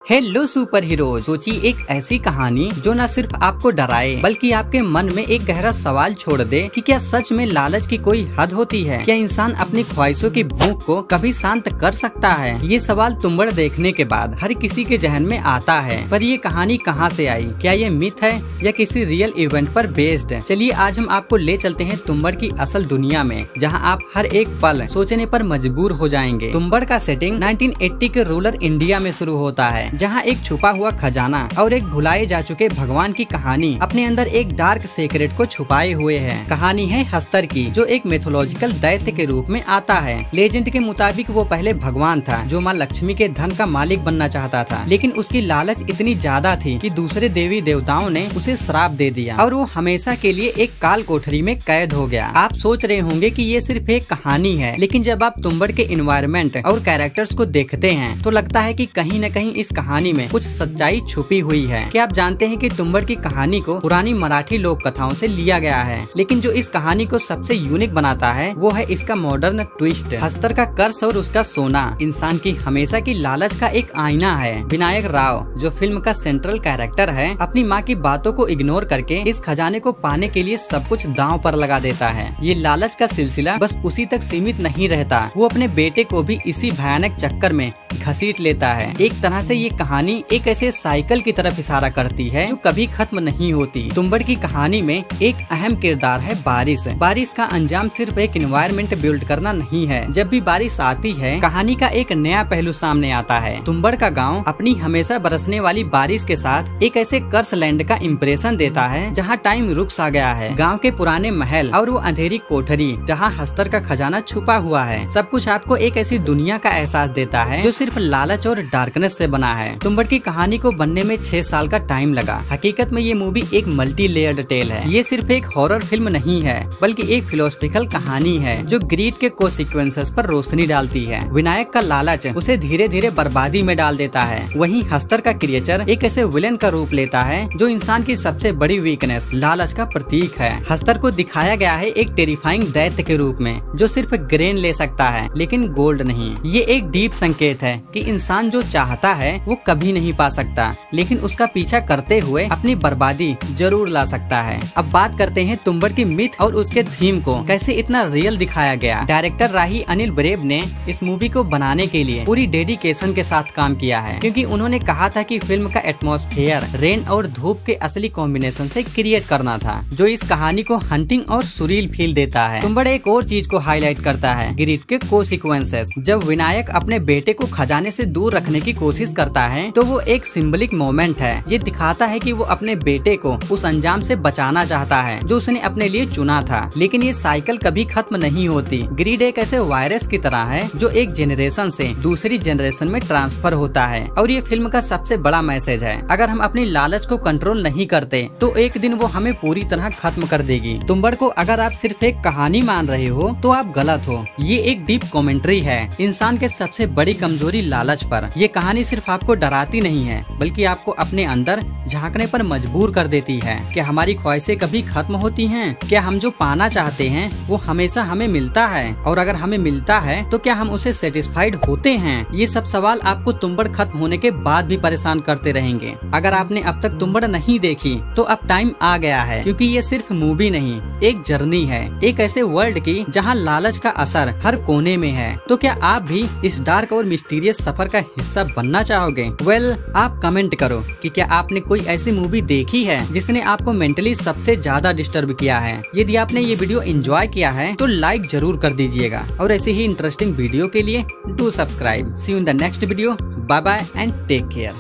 Hello super hero. सोचिए एक ऐसी कहानी जो न सिर्फ आपको डराए बल्कि आपके मन में एक गहरा सवाल छोड़ दे कि क्या सच में लालच की कोई हद होती है? क्या इंसान अपनी ख्वाहिशों की भूख को कभी शांत कर सकता है? ये सवाल तुम्बाड़ देखने के बाद हर किसी के जहन में आता है। पर ये कहानी कहाँ से आई? क्या ये मिथ है या किसी रियल इवेंट पर बेस्ड है? चलिए आज हम आपको ले चलते हैं तुम्बाड़ की असल दुनिया में, जहाँ आप हर एक पल सोचने पर मजबूर हो जाएंगे। तुम्बाड़ का सेटिंग 1980 के रूरल इंडिया में शुरू होता है, जहां एक छुपा हुआ खजाना और एक भुलाए जा चुके भगवान की कहानी अपने अंदर एक डार्क सीक्रेट को छुपाए हुए है। कहानी है हस्तर की, जो एक मिथोलॉजिकल दैत्य के रूप में आता है। लेजेंड के मुताबिक वो पहले भगवान था जो माँ लक्ष्मी के धन का मालिक बनना चाहता था, लेकिन उसकी लालच इतनी ज्यादा थी कि दूसरे देवी देवताओं ने उसे श्राप दे दिया और वो हमेशा के लिए एक काल कोठरी में कैद हो गया। आप सोच रहे होंगे कि ये सिर्फ एक कहानी है, लेकिन जब आप तुम्बाड़ के एनवायरनमेंट और कैरेक्टर्स को देखते हैं तो लगता है कि कहीं न कहीं इस कहानी में कुछ सच्चाई छुपी हुई है। क्या आप जानते हैं कि तुम्बाड़ की कहानी को पुरानी मराठी लोक कथाओं से लिया गया है, लेकिन जो इस कहानी को सबसे यूनिक बनाता है वो है इसका मॉडर्न ट्विस्ट। हस्तर का कर्स और उसका सोना इंसान की हमेशा की लालच का एक आईना है। विनायक राव, जो फिल्म का सेंट्रल कैरेक्टर है, अपनी माँ की बातों को इग्नोर करके इस खजाने को पाने के लिए सब कुछ दांव पर लगा देता है। ये लालच का सिलसिला बस उसी तक सीमित नहीं रहता, वो अपने बेटे को भी इसी भयानक चक्कर में घसीट लेता है। एक तरह से ये कहानी एक ऐसे साइकिल की तरफ इशारा करती है जो कभी खत्म नहीं होती। तुम्बाड़ की कहानी में एक अहम किरदार है बारिश। बारिश का अंजाम सिर्फ एक एनवायरनमेंट बिल्ड करना नहीं है। जब भी बारिश आती है, कहानी का एक नया पहलू सामने आता है। तुम्बाड़ का गांव अपनी हमेशा बरसने वाली बारिश के साथ एक ऐसे कर्स लैंड का इम्प्रेशन देता है जहाँ टाइम रुक सा गया है। गाँव के पुराने महल और वो अंधेरी कोठरी जहाँ हस्तर का खजाना छुपा हुआ है, सब कुछ आपको एक ऐसी दुनिया का एहसास देता है जो सिर्फ लालच और डार्कनेस से बना है। तुम्बाड़ की कहानी को बनने में 6 साल का टाइम लगा। हकीकत में ये मूवी एक मल्टी लेयर्ड टेल है। ये सिर्फ एक हॉरर फिल्म नहीं है, बल्कि एक फिलोसफिकल कहानी है जो ग्रीड के कोसिक्वेंसेस पर रोशनी डालती है। विनायक का लालच उसे धीरे धीरे बर्बादी में डाल देता है, वहीं हस्तर का क्रिएचर एक ऐसे विलेन का रूप लेता है जो इंसान की सबसे बड़ी वीकनेस लालच का प्रतीक है। हस्तर को दिखाया गया है एक टेरिफाइंग दैत्य के रूप में जो सिर्फ ग्रेन ले सकता है लेकिन गोल्ड नहीं। ये एक डीप संकेत है कि इंसान जो चाहता है वो कभी नहीं पा सकता, लेकिन उसका पीछा करते हुए अपनी बर्बादी जरूर ला सकता है। अब बात करते हैं तुम्बाड़ की मिथ और उसके थीम को कैसे इतना रियल दिखाया गया। डायरेक्टर राही अनिल ब्रेव ने इस मूवी को बनाने के लिए पूरी डेडिकेशन के साथ काम किया है, क्योंकि उन्होंने कहा था कि फिल्म का एटमॉस्फेयर रेन और धूप के असली कॉम्बिनेशन से क्रिएट करना था, जो इस कहानी को हंटिंग और सुरील फील देता है। तुम्बाड़ एक और चीज को हाईलाइट करता है, ग्रिड के कोसिक्वेंसेस। जब विनायक अपने बेटे को खजाने से दूर रखने की कोशिश करता है तो वो एक सिंबलिक मोमेंट है। ये दिखाता है कि वो अपने बेटे को उस अंजाम से बचाना चाहता है जो उसने अपने लिए चुना था, लेकिन ये साइकिल कभी खत्म नहीं होती। ग्रीड एक ऐसे वायरस की तरह है जो एक जनरेशन से दूसरी जनरेशन में ट्रांसफर होता है, और ये फिल्म का सबसे बड़ा मैसेज है। अगर हम अपनी लालच को कंट्रोल नहीं करते तो एक दिन वो हमें पूरी तरह खत्म कर देगी। तुम्बाड़ को अगर आप सिर्फ एक कहानी मान रहे हो तो आप गलत हो। ये एक डीप कमेंट्री है इंसान के सबसे बड़ी कमजोरी लालच पर। ये कहानी सिर्फ आपको डराती नहीं है, बल्कि आपको अपने अंदर झांकने पर मजबूर कर देती है। क्या हमारी ख्वाहिशें कभी खत्म होती हैं? क्या हम जो पाना चाहते हैं वो हमेशा हमें मिलता है? और अगर हमें मिलता है तो क्या हम उसे सेटिस्फाइड होते हैं? ये सब सवाल आपको तुम्बाड़ खत्म होने के बाद भी परेशान करते रहेंगे। अगर आपने अब तक तुम्बाड़ नहीं देखी तो अब टाइम आ गया है, क्योंकि ये सिर्फ मूवी नहीं, एक जर्नी है, एक ऐसे वर्ल्ड की जहाँ लालच का असर हर कोने में है। तो क्या आप भी इस डार्क और मिस्टीरियस सफर का हिस्सा बनना चाहोगे? आप कमेंट करो कि क्या आपने कोई ऐसी मूवी देखी है जिसने आपको मेंटली सबसे ज्यादा डिस्टर्ब किया है। यदि आपने ये वीडियो एंजॉय किया है तो लाइक जरूर कर दीजिएगा, और ऐसे ही इंटरेस्टिंग वीडियो के लिए do subscribe. See you in the next video. Bye bye and take care.